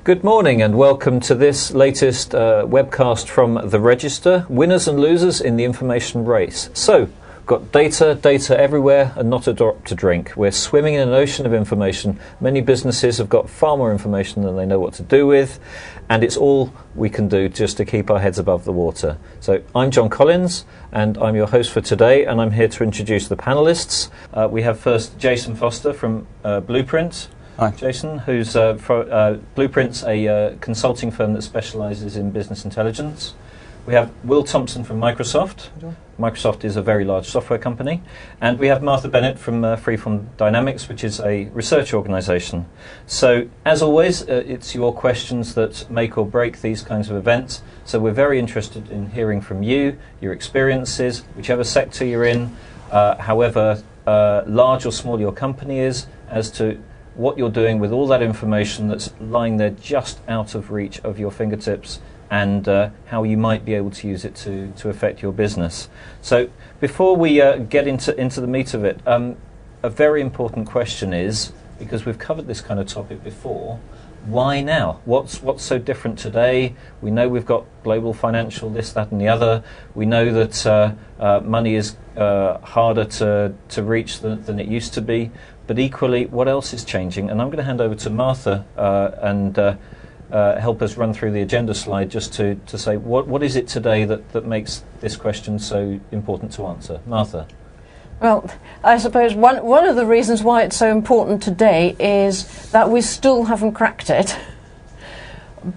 Good morning and welcome to this latest webcast from the Register, winners and losers in the information race. So, got data everywhere and not a drop to drink. We're swimming in an ocean of information. Many businesses have got far more information than they know what to do with, and it's all we can do just to keep our heads above the water. So I'm John Collins and I'm your host for today, and I'm here to introduce the panellists. We have first Jason Foster from Blueprint. Hi. Jason, who's Blueprint's a consulting firm that specialises in business intelligence. We have Will Thompson from Microsoft. Microsoft is a very large software company. And we have Martha Bennett from Freeform Dynamics, which is a research organisation. So, as always, it's your questions that make or break these kinds of events. So we're very interested in hearing from you, your experiences, whichever sector you're in, however large or small your company is, as to what you're doing with all that information that's lying there just out of reach of your fingertips, and how you might be able to use it to affect your business. So before we get into the meat of it, a very important question is, because we've covered this kind of topic before, why now? What's so different today? We know we've got global financial this, that and the other. We know that money is harder to reach than it used to be. But equally, what else is changing? And I'm going to hand over to Martha and help us run through the agenda slide just to say what is it today that makes this question so important to answer. Martha. Well, I suppose one of the reasons why it's so important today is that we still haven't cracked it.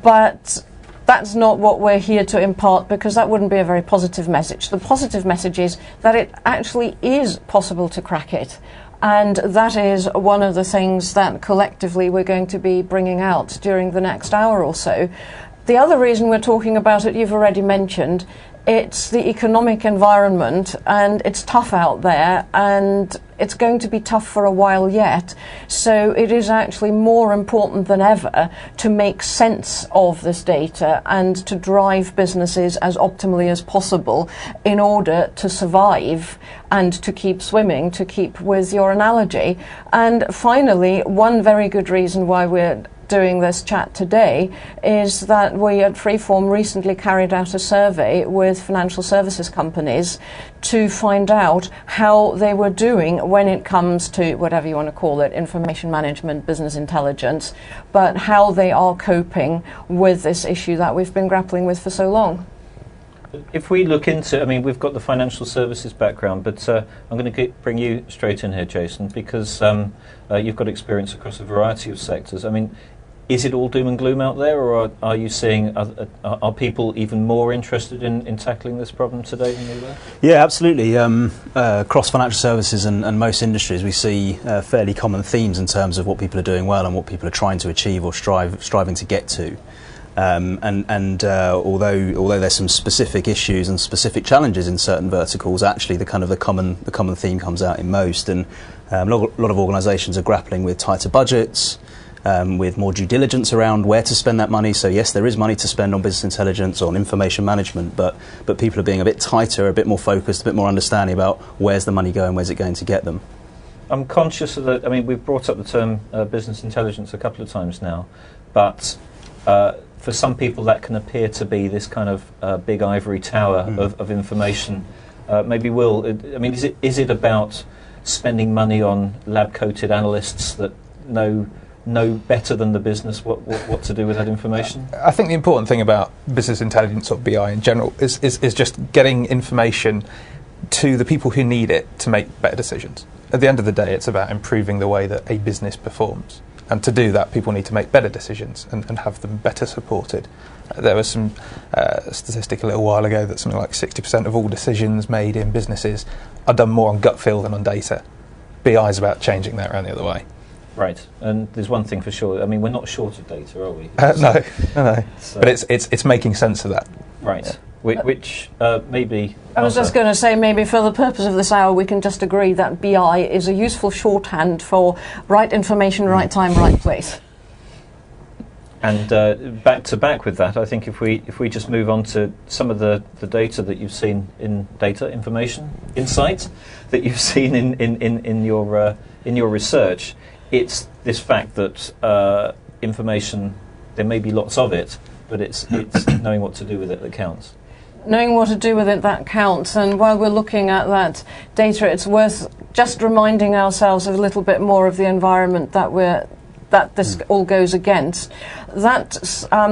But that's not what we're here to impart, because that wouldn't be a very positive message. The positive message is that it actually is possible to crack it. And that is one of the things that collectively we're going to be bringing out during the next hour or so. The other reason we're talking about it, you've already mentioned, it's the economic environment, and it's tough out there, and it's going to be tough for a while yet. So it is actually more important than ever to make sense of this data and to drive businesses as optimally as possible in order to survive and to keep swimming, to keep with your analogy. And finally, one very good reason why we're doing this chat today is that we at Freeform recently carried out a survey with financial services companies to find out how they were doing when it comes to whatever you want to call it, information management, business intelligence, but how they are coping with this issue that we've been grappling with for so long. If we look into, I mean, we've got the financial services background, but I'm going to bring you straight in here, Jason, because you've got experience across a variety of sectors. I mean, is it all doom and gloom out there, or are you seeing, are people even more interested in tackling this problem today than they were? Yeah, absolutely. Across financial services and most industries, we see fairly common themes in terms of what people are doing well and what people are trying to achieve or striving to get to. Although there's some specific issues and specific challenges in certain verticals, actually the common theme comes out in most. And a lot of organisations are grappling with tighter budgets, with more due diligence around where to spend that money. So yes, there is money to spend on business intelligence, on information management, but people are being a bit tighter, a bit more focused, a bit more understanding about where's the money going, where's it going to get them. I'm conscious of that. I mean, we've brought up the term business intelligence a couple of times now, but for some people that can appear to be this kind of big ivory tower of information. Maybe Will, I mean, is it about spending money on lab-coated analysts that know better than the business what to do with that information? I think the important thing about business intelligence or BI in general is just getting information to the people who need it to make better decisions. At the end of the day, it's about improving the way that a business performs. And to do that, people need to make better decisions and have them better supported. There was some statistic a little while ago that something like 60% of all decisions made in businesses are done more on gut feel than on data. BI is about changing that around the other way. Right, and there's one thing for sure. I mean, we're not short of data, are we? No. So but it's making sense of that. Right. Yeah. Which maybe... I was just going to say, maybe for the purpose of this hour, we can just agree that BI is a useful shorthand for right information, right time, right place. And back to back with that, I think if we just move on to some of the data that you've seen in insight that you've seen in your research, it's this fact that information there may be lots of it, but it's knowing what to do with it that counts. Knowing what to do with it, that counts. And while we're looking at that data, it's worth just reminding ourselves of a little bit more of the environment that this all goes against. That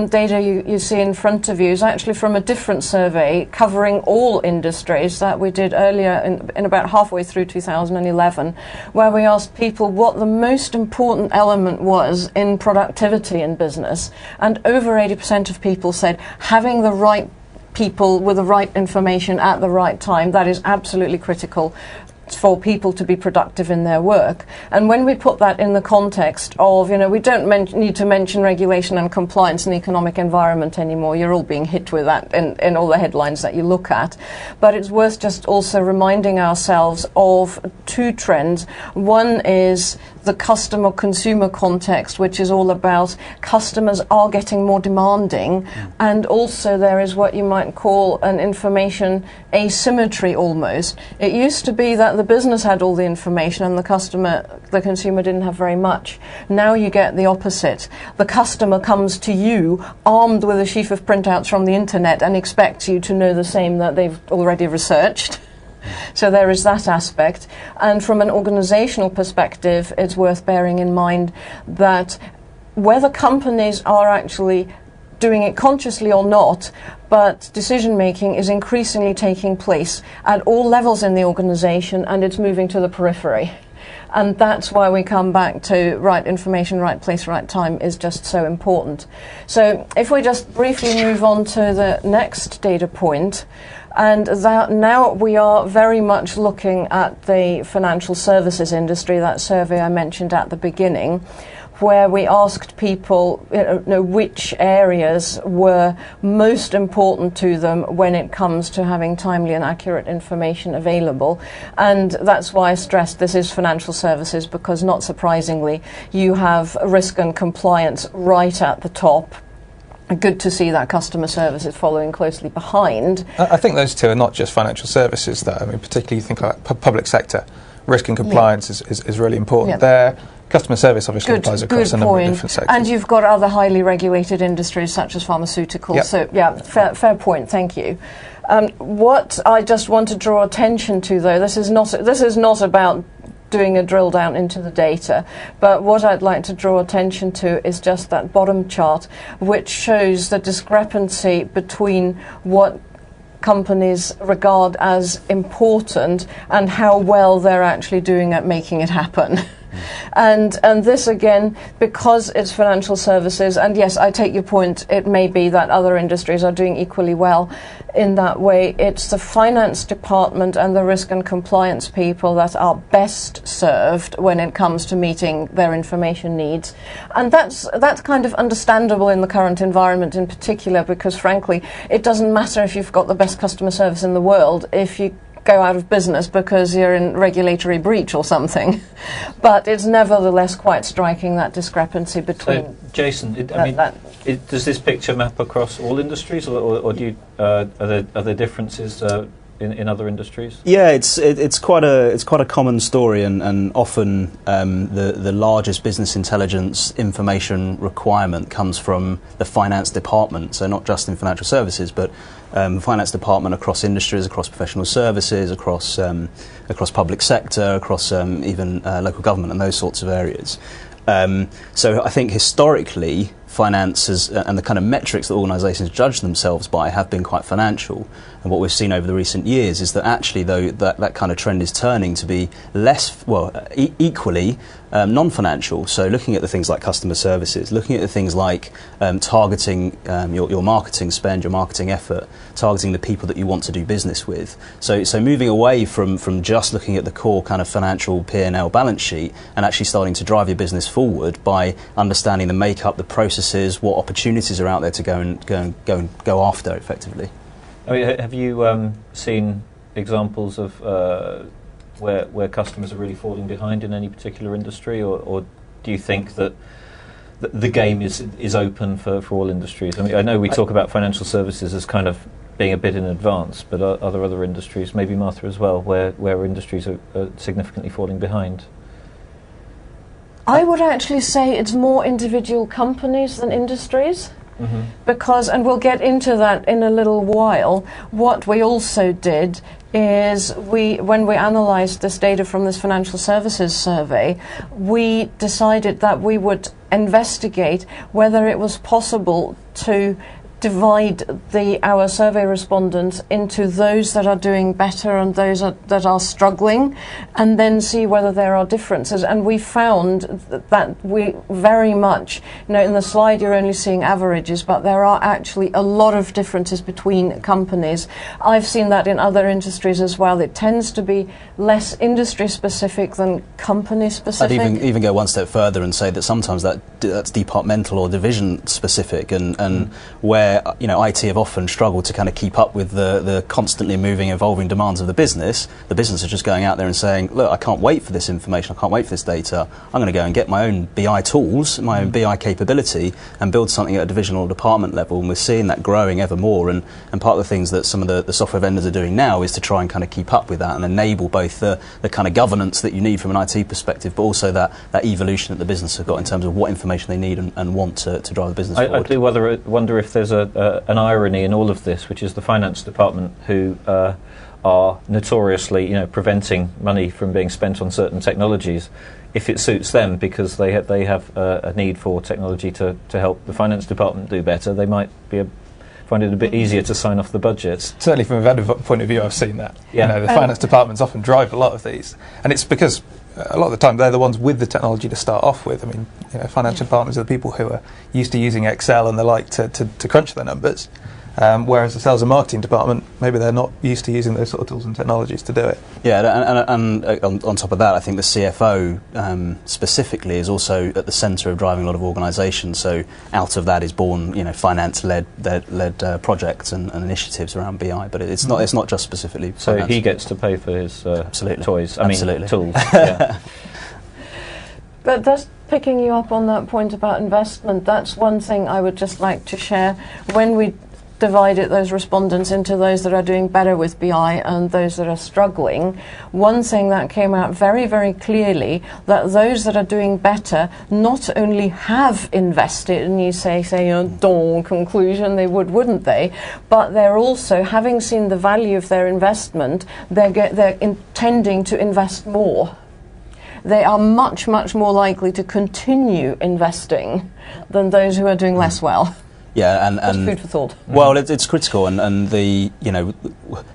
data you see in front of you is actually from a different survey covering all industries that we did earlier in about halfway through 2011, where we asked people what the most important element was in productivity in business. And over 80% of people said having the right people with the right information at the right time. That is absolutely critical for people to be productive in their work. And when we put that in the context of, we don't need to mention regulation and compliance in the economic environment anymore. You're all being hit with that in all the headlines that you look at. But it's worth just also reminding ourselves of two trends. One is the customer-consumer context, which is all about customers are getting more demanding, and also there is what you might call an information asymmetry almost. It used to be that the business had all the information and the consumer didn't have very much. Now you get the opposite. The customer comes to you armed with a sheaf of printouts from the internet and expects you to know the same that they've already researched. So there is that aspect. And from an organizational perspective, it's worth bearing in mind that whether companies are actually doing it consciously or not, but decision making is increasingly taking place at all levels in the organization, and it's moving to the periphery. And that's why we come back to right information, right place, right time is just so important. So if we just briefly move on to the next data point, and that now we are very much looking at the financial services industry, that survey I mentioned at the beginning, where we asked people which areas were most important to them when it comes to having timely and accurate information available. And that's why I stressed this is financial services, because not surprisingly, you have risk and compliance right at the top. Good to see that customer service is following closely behind. I think those two are not just financial services, though. I mean, particularly you think like public sector. Risk and compliance is really important there. Customer service obviously applies across a number of different sectors. And you've got other highly regulated industries such as pharmaceuticals. So, fair point, thank you. What I just want to draw attention to, though, this is not about doing a drill down into the data, but what I'd like to draw attention to is just that bottom chart, which shows the discrepancy between what companies regard as important and how well they're actually doing at making it happen. And this again, because it's financial services, and yes, I take your point, it may be that other industries are doing equally well in that way. It's the finance department and the risk and compliance people that are best served when it comes to meeting their information needs. And that's kind of understandable in the current environment in particular, because frankly, it doesn't matter if you've got the best customer service in the world if you go out of business because you're in regulatory breach or something. But it's nevertheless quite striking, that discrepancy between... So, Jason, does this picture map across all industries, or do you, are there differences in other industries? Yeah, it's quite a common story, and often the largest business intelligence information requirement comes from the finance department. So not just in financial services, but finance department across industries, across professional services, across public sector, across even local government and those sorts of areas. So I think historically, finances and the kind of metrics that organisations judge themselves by have been quite financial. And what we've seen over the recent years is that actually, though, that kind of trend is turning to be less, equally non-financial. So looking at the things like customer services, looking at the things like targeting your marketing spend, your marketing effort, targeting the people that you want to do business with. So moving away from just looking at the core kind of financial P&L balance sheet and actually starting to drive your business forward by understanding the makeup, the processes, what opportunities are out there to go after effectively. I mean, have you seen examples of where customers are really falling behind in any particular industry, or do you think that the game is open for all industries? I mean, I know we talk about financial services as kind of being a bit in advance, but are there other industries, maybe Martha as well, where industries are significantly falling behind? I would actually say it's more individual companies than industries. Because, and we'll get into that in a little while, what we also did is when we analysed this data from this financial services survey, we decided that we would investigate whether it was possible to divide our survey respondents into those that are doing better and those that are struggling, and then see whether there are differences. And we found that we very much, in the slide you're only seeing averages, but there are actually a lot of differences between companies. I've seen that in other industries as well. It tends to be less industry specific than company specific. I'd even go one step further and say that sometimes that's departmental or division specific, and where IT have often struggled to kind of keep up with the constantly moving, evolving demands of the business. The business are just going out there and saying, look, I can't wait for this information, I can't wait for this data, I'm going to go and get my own BI tools, my own BI capability, and build something at a divisional or department level. And we're seeing that growing ever more, and part of the things that some of the software vendors are doing now is to try and kind of keep up with that and enable both the kind of governance that you need from an IT perspective, but also that evolution that the business have got in terms of what information they need and want to drive the business forward. I do wonder if there's an irony in all of this, which is the finance department who are notoriously, preventing money from being spent on certain technologies, if it suits them, because they have a need for technology to help the finance department do better. They might find it a bit easier to sign off the budgets. Certainly from a vendor point of view, I've seen that. Yeah. The finance departments often drive a lot of these, and it's because a lot of the time they're the ones with the technology to start off with. I mean, financial departments are the people who are used to using Excel and the like to crunch their numbers. Whereas the sales and marketing department, maybe they're not used to using those sort of tools and technologies to do it. Yeah, and on top of that, I think the CFO specifically is also at the centre of driving a lot of organisations. So out of that is born, finance-led projects and initiatives around BI. But it's not just specifically. So finance. he gets to pay for his toys. Absolutely. Tools. Yeah. But just picking you up on that point about investment, that's one thing I would just like to share. When we divided those respondents into those that are doing better with BI and those that are struggling, one thing that came out very, very clearly, that those that are doing better not only have invested, and you say conclusion, they wouldn't they, but they're also, having seen the value of their investment, they're intending to invest more. They are much, much more likely to continue investing than those who are doing less well. Yeah, and food for thought. Well, it's critical, and the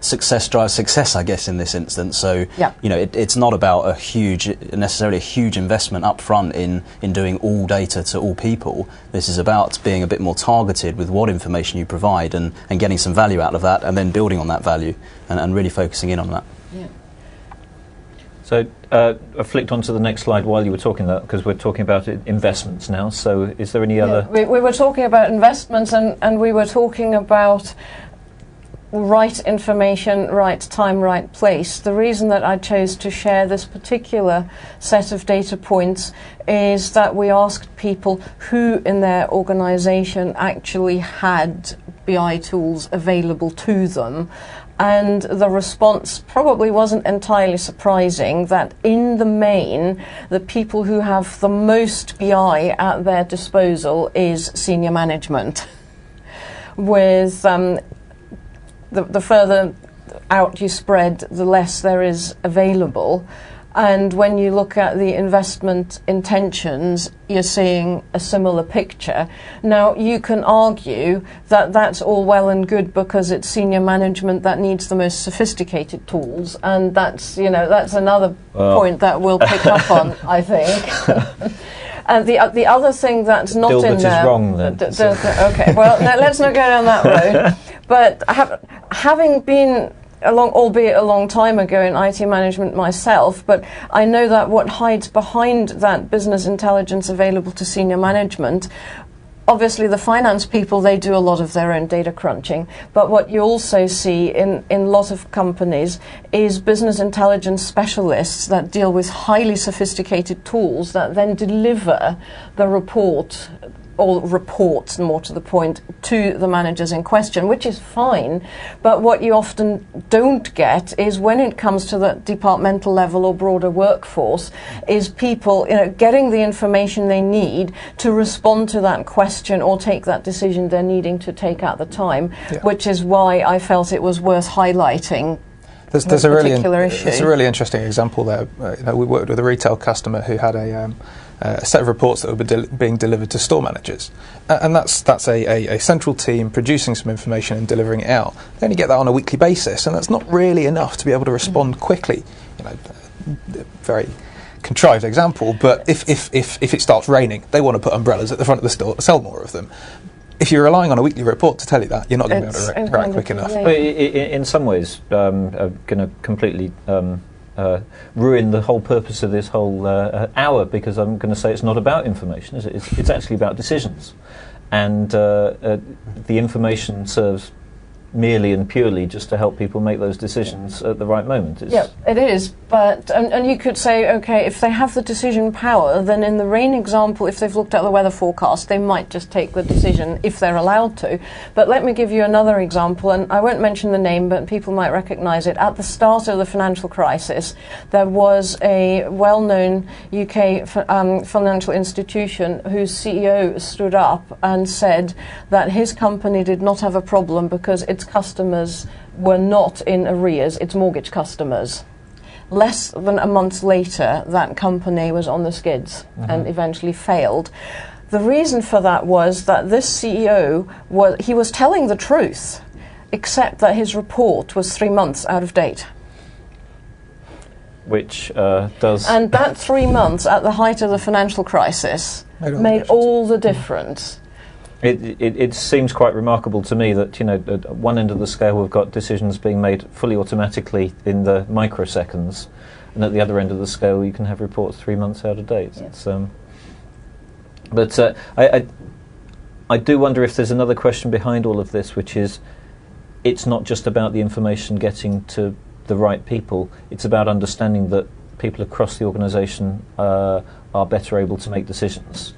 success drives success, I guess, in this instance. So yeah. It's not about necessarily a huge investment up front in doing all data to all people. This is about being a bit more targeted with what information you provide and getting some value out of that, and then building on that value and really focusing in on that. Yeah. So I flicked onto the next slide while you were talking that, because we're talking about investments now. So is there any other... We were talking about investments, and we were talking about right information, right time, right place. The reason that I chose to share this particular set of data points is that we asked people who in their organisation actually had BI tools available to them. And the response probably wasn't entirely surprising, that in the main, the people who have the most BI at their disposal is senior management. With the further out you spread, the less there is available. And when you look at the investment intentions, you're seeing a similar picture. Now, you can argue that that's all well and good because it's senior management that needs the most sophisticated tools, and that's another point that we'll pick up on, I think. And the other thing that's not Dilbert in there... is wrong, then. Okay, well, let's not go down that road. But having been... albeit a long time ago in IT management myself, but I know that what hides behind that business intelligence available to senior management, obviously the finance people, they do a lot of their own data crunching, but what you also see in a lot of companies is business intelligence specialists that deal with highly sophisticated tools that then deliver the report or reports, more to the point, to the managers in question, which is fine. But what you often don't get is when it comes to the departmental level or broader workforce, is people, getting the information they need to respond to that question or take that decision they're needing to take at the time, which is why I felt it was worth highlighting. There's a really interesting example there. We worked with a retail customer who had a set of reports that were being delivered to store managers, and that's a central team producing some information and delivering it out. They only get that on a weekly basis, and that's not really enough to be able to respond quickly. Very contrived example, but if it starts raining, they want to put umbrellas at the front of the store to sell more of them. If you're relying on a weekly report to tell you that, you're not going to be able to react quick enough. But in some ways, going to completely ruin the whole purpose of this whole hour, because I'm going to say it's not about information, is it? It's actually about decisions. And the information serves merely and purely just to help people make those decisions at the right moment. Yeah, it is. But and you could say, okay, if they have the decision power, then in the rain example, if they've looked at the weather forecast, they might just take the decision if they're allowed to. But let me give you another example, and I won't mention the name, but people might recognise it. At the start of the financial crisis, there was a well-known UK financial institution whose CEO stood up and said that his company did not have a problem because its customers were not in arrears, its mortgage customers. Less than a month later, that company was on the skids and eventually failed. The reason for that was that this CEO was telling the truth, except that his report was 3 months out of date. Which does... And that 3 months at the height of the financial crisis made all the difference. It seems quite remarkable to me that, at one end of the scale we've got decisions being made fully automatically in the microseconds, and at the other end of the scale you can have reports 3 months out of date. Yes. But I do wonder if there's another question behind all of this, which is, it's not just about the information getting to the right people, it's about understanding that people across the organisation are better able to make decisions.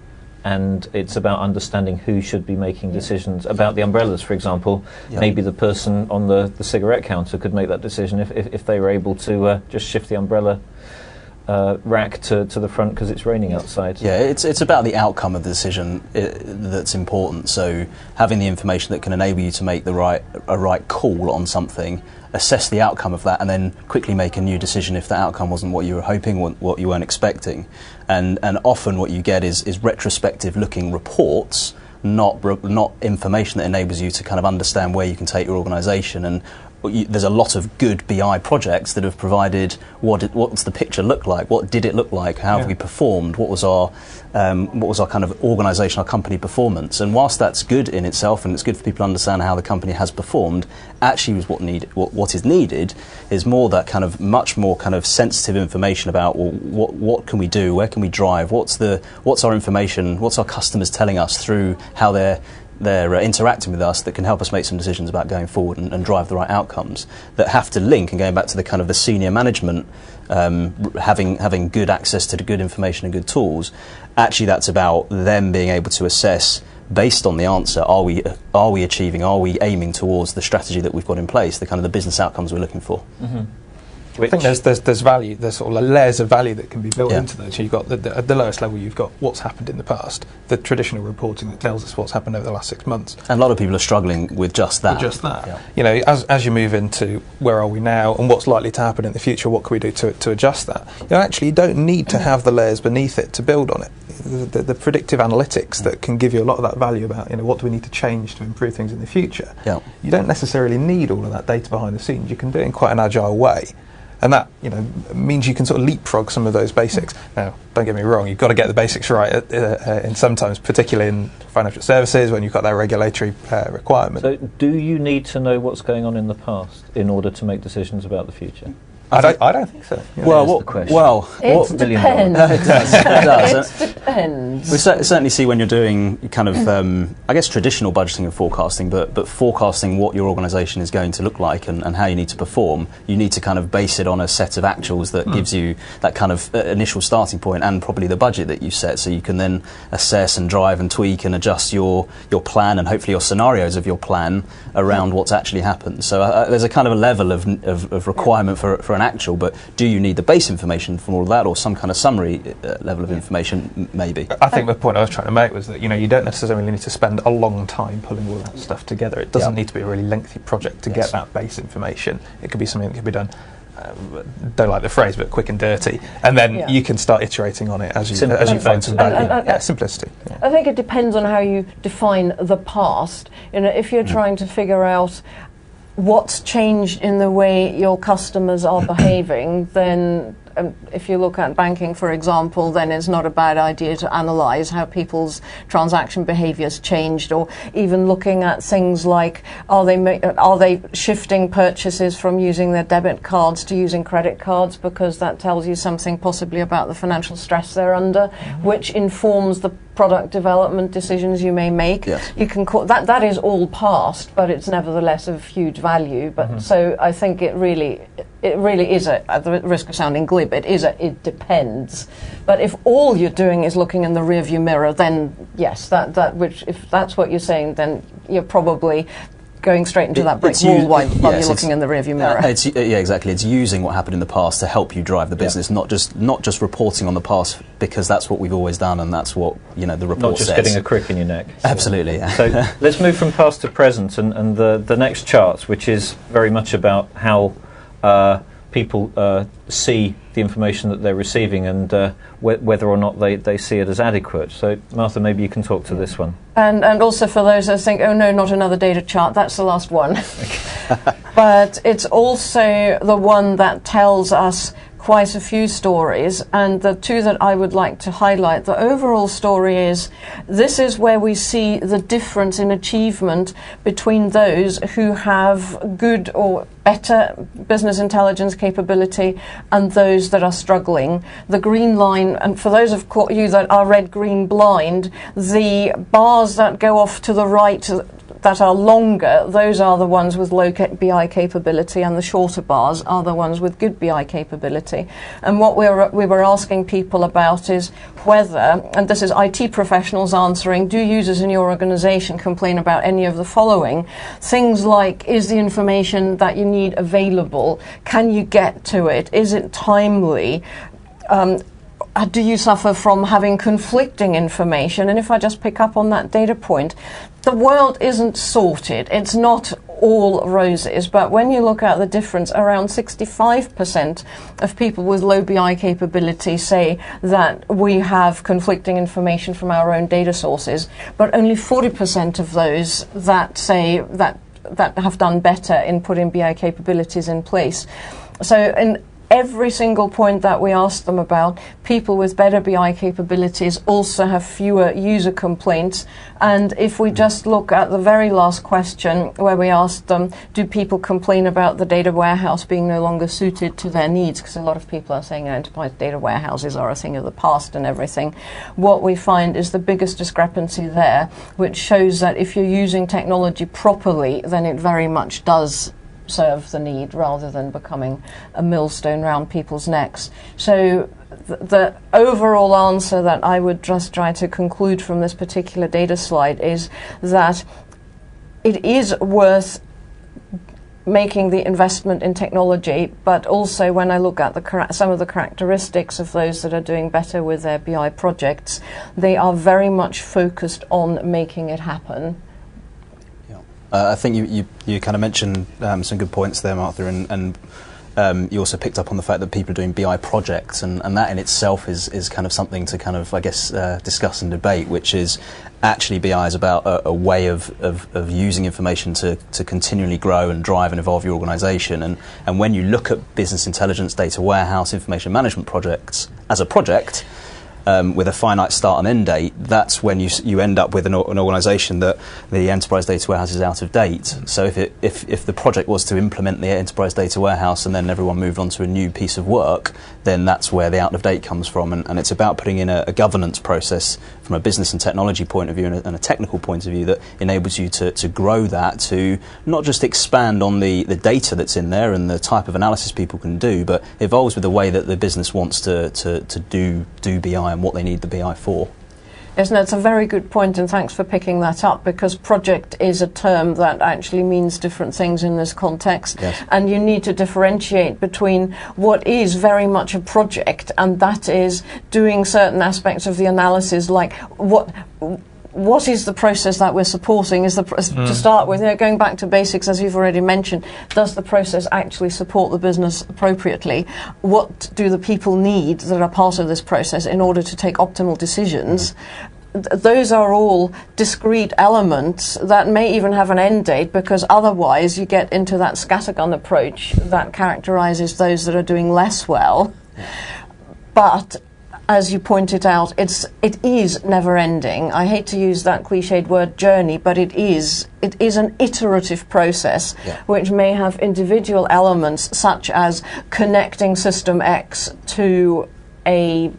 And it's about understanding who should be making decisions about the umbrellas, for example. Maybe the person on the cigarette counter could make that decision if they were able to just shift the umbrella rack to the front because it's raining outside. Yeah, it's about the outcome of the decision that's important. So having the information that can enable you to make a right call on something, assess the outcome of that, and then quickly make a new decision if the outcome wasn't what you were hoping, what you weren't expecting. And often what you get is retrospective looking reports, not information that enables you to kind of understand where you can take your organisation. And there's a lot of good BI projects that have provided what's the picture look like, what did it look like, how have we performed, what was our kind of organisation, our company performance. And whilst that's good in itself and it's good for people to understand how the company has performed, actually what is needed is more that kind of much more kind of sensitive information about, well, what can we do, where can we drive, what's our information, what's our customers telling us through how they're interacting with us, that can help us make some decisions about going forward and drive the right outcomes, that have to link, and going back to the kind of the senior management having good access to the good information and good tools. Actually, that's about them being able to assess, based on the answer, are we aiming towards the strategy that we've got in place, the kind of the business outcomes we're looking for. I think there's value, there's sort of layers of value that can be built into those. So you've got at the lowest level, you've got what's happened in the past, the traditional reporting that tells us what's happened over the last 6 months. And a lot of people are struggling with just that. As you move into where are we now and what's likely to happen in the future, what can we do to adjust that? You don't need to have the layers beneath it to build on it. The predictive analytics that can give you a lot of that value about, what do we need to change to improve things in the future. You don't necessarily need all of that data behind the scenes. You can do it in quite an agile way. And that, means you can sort of leapfrog some of those basics. Now, don't get me wrong, you've got to get the basics right in sometimes, particularly in financial services, when you've got that regulatory requirement. So do you need to know what's going on in the past in order to make decisions about the future? I don't think so. Yeah. Well, the question. It depends. It does. It depends. We certainly see when you're doing kind of, I guess, traditional budgeting and forecasting, but forecasting what your organisation is going to look like and how you need to perform, you need to kind of base it on a set of actuals that gives you that kind of initial starting point and probably the budget that you set, so you can then assess and drive and tweak and adjust your plan and hopefully your scenarios of your plan around what's actually happened. So there's a kind of a level of requirement for an actual, but do you need the base information from all of that or some kind of summary level of information? Maybe. I think the point I was trying to make was that you don't necessarily need to spend a long time pulling all that stuff together. It doesn't need to be a really lengthy project to get that base information. It could be something that could be done, don't like the phrase, but quick and dirty, and then you can start iterating on it as you find some value. Simplicity. Yeah. I think it depends on how you define the past. If you're trying to figure out what's changed in the way your customers are behaving, then if you look at banking, for example, then it's not a bad idea to analyse how people's transaction behaviours changed, or even looking at things like are they shifting purchases from using their debit cards to using credit cards, because that tells you something possibly about the financial stress they're under, which informs the product development decisions you may make. Yes. You can call that is all past, but it's nevertheless of huge value. But so I think it really is at the risk of sounding glib, it depends. But if all you're doing is looking in the rearview mirror, then yes, which if that's what you're saying, then you're probably going straight into that brick wall while you're looking in the rearview mirror. Exactly. It's using what happened in the past to help you drive the business, not just reporting on the past, because that's what we've always done and that's what the report says. Not just getting a crick in your neck. Absolutely. So let's move from past to present, and the next chart, which is very much about how people see the information that they're receiving and whether or not they see it as adequate. So, Martha, maybe you can talk to this one. And also for those that think, oh no, not another data chart, that's the last one. But it's also the one that tells us quite a few stories, and the two that I would like to highlight. The overall story is, this is where we see the difference in achievement between those who have good or better business intelligence capability and those that are struggling. The green line, and for those of you that are red, green, blind, the bars that go off to the right that are longer, those are the ones with low BI capability, and the shorter bars are the ones with good BI capability. And what we were asking people about is whether, and this is IT professionals answering, do users in your organization complain about any of the following? Things like, is the information that you need available? Can you get to it? Is it timely? Do you suffer from having conflicting information? And if I just pick up on that data point, the world isn't sorted. It's not all roses, but when you look at the difference, around 65% of people with low BI capability say that we have conflicting information from our own data sources, but only 40% of those that say that have done better in putting BI capabilities in place. So in every single point that we asked them about, people with better BI capabilities also have fewer user complaints. And if we just look at the very last question, where we asked them, do people complain about the data warehouse being no longer suited to their needs? Because a lot of people are saying enterprise data warehouses are a thing of the past and everything. What we find is the biggest discrepancy there, which shows that if you're using technology properly, then it very much does serve the need, rather than becoming a millstone round people's necks. So the overall answer that I would just try to conclude from this particular data slide is that it is worth making the investment in technology, but also when I look at some of the characteristics of those that are doing better with their BI projects, they are very much focused on making it happen. I think you kind of mentioned some good points there, Martha, and you also picked up on the fact that people are doing BI projects, and that in itself is kind of something to kind of, I guess, discuss and debate, which is actually BI is about a way of using information to continually grow and drive and evolve your organisation. And when you look at business intelligence, data warehouse, information management projects as a project, with a finite start and end date, that's when you end up with an organisation that the enterprise data warehouse is out of date. So if the project was to implement the enterprise data warehouse and then everyone moved on to a new piece of work, then that's where the out of date comes from. And it's about putting in a governance process from a business and technology point of view and a technical point of view that enables you to grow that, to not just expand on the data that's in there and the type of analysis people can do, but evolves with the way that the business wants to do BI and what they need the BI for. Yes, no, it's a very good point, and thanks for picking that up, because project is a term that actually means different things in this context. Yes. And you need to differentiate between what is very much a project, and that is doing certain aspects of the analysis, like what is the process that we're supporting? To start with, going back to basics, as you've already mentioned, does the process actually support the business appropriately? What do the people need that are part of this process in order to take optimal decisions? Those are all discrete elements that may even have an end date, because otherwise you get into that scattergun approach that characterises those that are doing less well. But as you pointed out, it is never-ending. I hate to use that cliched word journey, but it is an iterative process, which may have individual elements such as connecting system X to a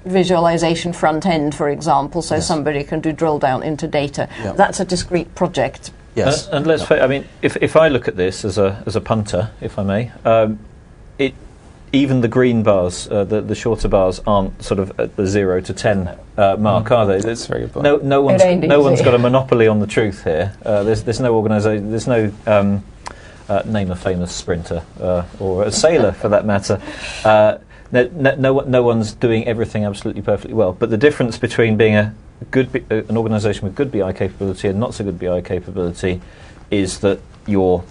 visualization front end, for example, so somebody can do drill down into data. That's a discrete project. Yes. And let's I mean, if I look at this as a punter, if I may, even the green bars, the shorter bars, aren't sort of at the 0 to 10 mark, are they? That's a very good point. No one's got a monopoly on the truth here. There's no organisation. There's no name a famous sprinter or a sailor for that matter. No one's doing everything absolutely perfectly well. But the difference between being an organisation with good BI capability and not so good BI capability is that you're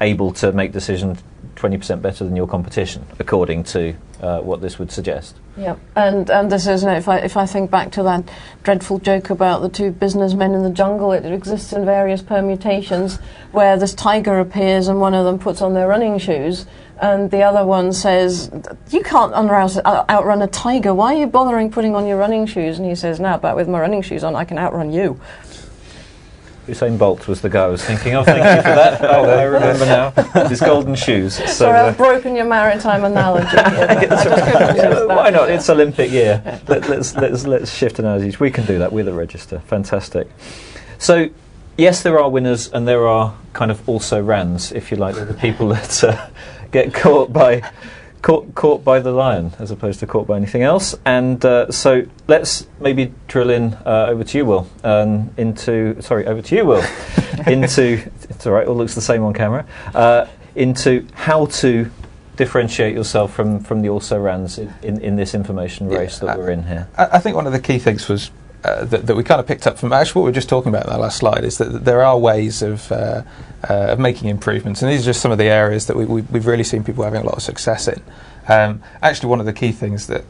able to make decisions 20% better than your competition, according to what this would suggest. Yeah, and this is, if I think back to that dreadful joke about the two businessmen in the jungle, it exists in various permutations where this tiger appears and one of them puts on their running shoes and the other one says, "You can't outrun a tiger, why are you bothering putting on your running shoes?" And he says, "No, but with my running shoes on I can outrun you." Usain Bolt was the guy I was thinking of. Thank you for that. I remember now. His golden shoes. So, sorry, I've broken your maritime analogy. Why not? It's Olympic year. Let's shift analogies. We can do that with a register. Fantastic. So, yes, there are winners and there are kind of also rans, if you like, the people that get caught by the lion as opposed to caught by anything else. And so let's maybe drill in over to you, Will. Over to you, Will. It's all right, all looks the same on camera. Into how to differentiate yourself from the also rans in this information race that we're in here. I think one of the key things was that we kind of picked up from actually what we were just talking about in that last slide is that there are ways of making improvements, and these are just some of the areas that we've really seen people having a lot of success in. Actually, one of the key things that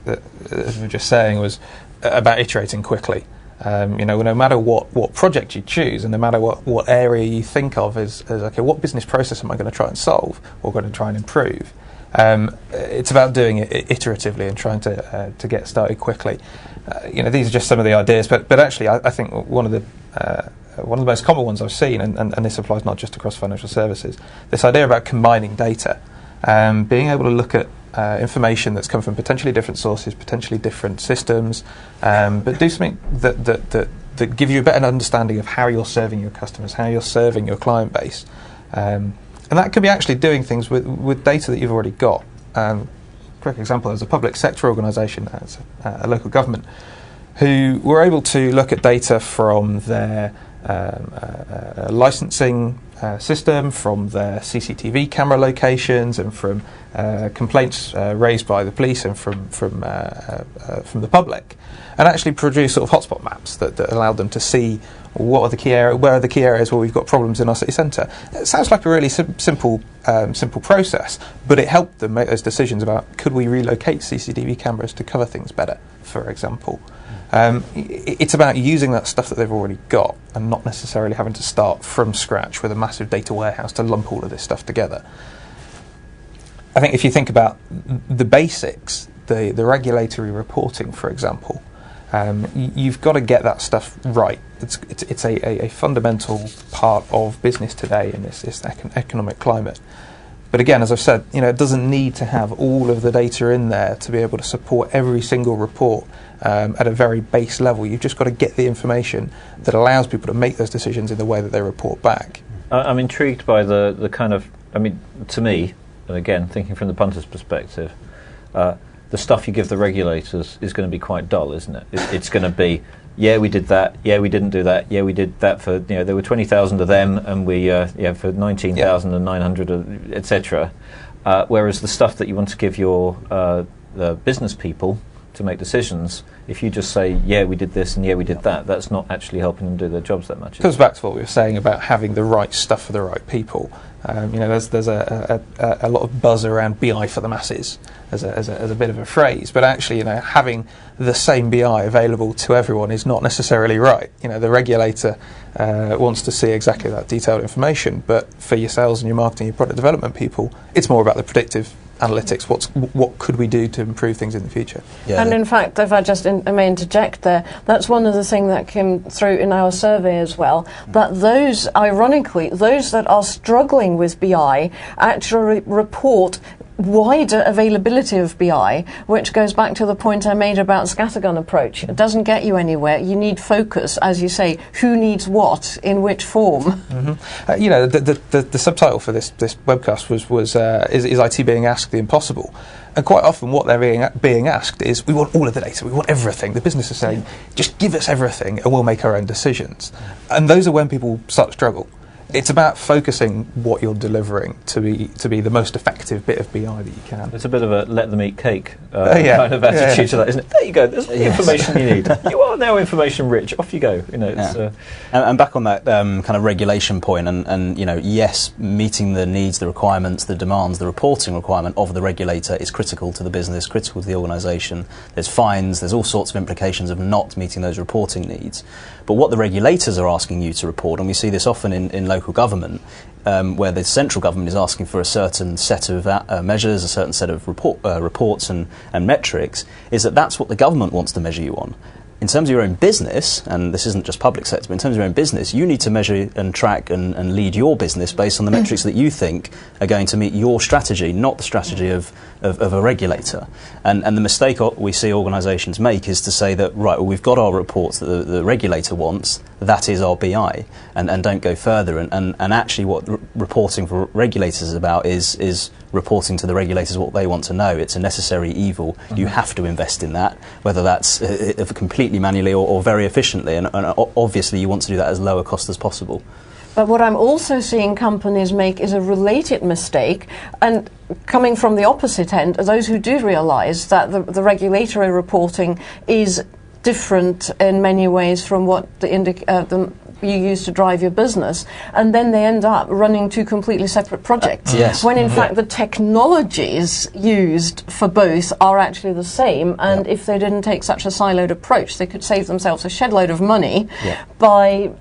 as we were just saying was about iterating quickly. No matter what project you choose, and no matter what area you think of as okay, what business process am I going to try and solve or going to try and improve? It's about doing it iteratively and trying to get started quickly. These are just some of the ideas, but actually, I think one of the most common ones I've seen, and this applies not just across financial services, this idea about combining data, being able to look at information that's come from potentially different sources, potentially different systems, but do something that give you a better understanding of how you're serving your customers, how you're serving your client base. And that can be actually doing things with data that you've already got. Quick example, there's a public sector organisation, a local government, who were able to look at data from their licensing system, from their CCTV camera locations, and from complaints raised by the police and from the public, and actually produce sort of hotspot maps that allowed them to see where are the key areas where we've got problems in our city centre. It sounds like a really simple process, but it helped them make those decisions about could we relocate CCTV cameras to cover things better, for example. It's about using that stuff that they've already got and not necessarily having to start from scratch with a massive data warehouse to lump all of this stuff together. I think if you think about the basics, the regulatory reporting, for example, you've got to get that stuff right. It's a fundamental part of business today in this economic climate. But again, as I've said, it doesn't need to have all of the data in there to be able to support every single report at a very base level. You've just got to get the information that allows people to make those decisions in the way that they report back. I'm intrigued by the kind of, to me, and again, thinking from the punter's perspective, the stuff you give the regulators is going to be quite dull, isn't it? It's going to be, yeah, we did that, yeah, we didn't do that, yeah, we did that for, there were 20,000 of them, and we, for 19,900, etc. Whereas the stuff that you want to give your the business people to make decisions, if you just say, yeah, we did this and yeah, we did that, that's not actually helping them do their jobs that much. It comes back to what we were saying about having the right stuff for the right people. There's a lot of buzz around BI for the masses as a bit of a phrase, but actually, having the same BI available to everyone is not necessarily right. The regulator wants to see exactly that detailed information, but for your sales and your marketing, your product development people, it's more about the predictive analytics. What could we do to improve things in the future? Yeah. And in fact, if I just may interject there, that's one of the things that came through in our survey as well, that those, ironically, those that are struggling with BI actually report wider availability of BI, which goes back to the point I made about scattergun approach. It doesn't get you anywhere. You need focus, as you say. Who needs what in which form? Mm-hmm. The subtitle for this webcast was is IT being asked the impossible? And quite often what they're being asked is, we want all of the data, we want everything. The business is saying, just give us everything and we'll make our own decisions. And those are when people start to struggle. It's about focusing what you're delivering to be the most effective bit of BI that you can. It's a bit of a let them eat cake kind of attitude to that, isn't it? There you go. There's the information you need. You are now information rich. Off you go. And back on that kind of regulation point, and yes, meeting the needs, the requirements, the demands, the reporting requirement of the regulator is critical to the business, critical to the organisation. There's fines. There's all sorts of implications of not meeting those reporting needs. But what the regulators are asking you to report, and we see this often in local government, where the central government is asking for a certain set of measures, a certain set of reports and metrics, is that's what the government wants to measure you on. In terms of your own business, and this isn't just public sector, but in terms of your own business, you need to measure and track and lead your business based on the metrics that you think are going to meet your strategy, not the strategy of a regulator. And the mistake we see organisations make is to say that, right, well, we've got our reports that the regulator wants, that is our BI, and don't go further. And actually what reporting for regulators is about is reporting to the regulators what they want to know. It's a necessary evil. Mm-hmm. You have to invest in that, whether that's completely manually or very efficiently, and obviously you want to do that as low a cost as possible. But what I'm also seeing companies make is a related mistake, and coming from the opposite end, those who do realise that the regulatory reporting is different in many ways from what you use to drive your business, and then they end up running two completely separate projects. Yes. When in fact the technologies used for both are actually the same, and if they didn't take such a siloed approach, they could save themselves a shed load of money by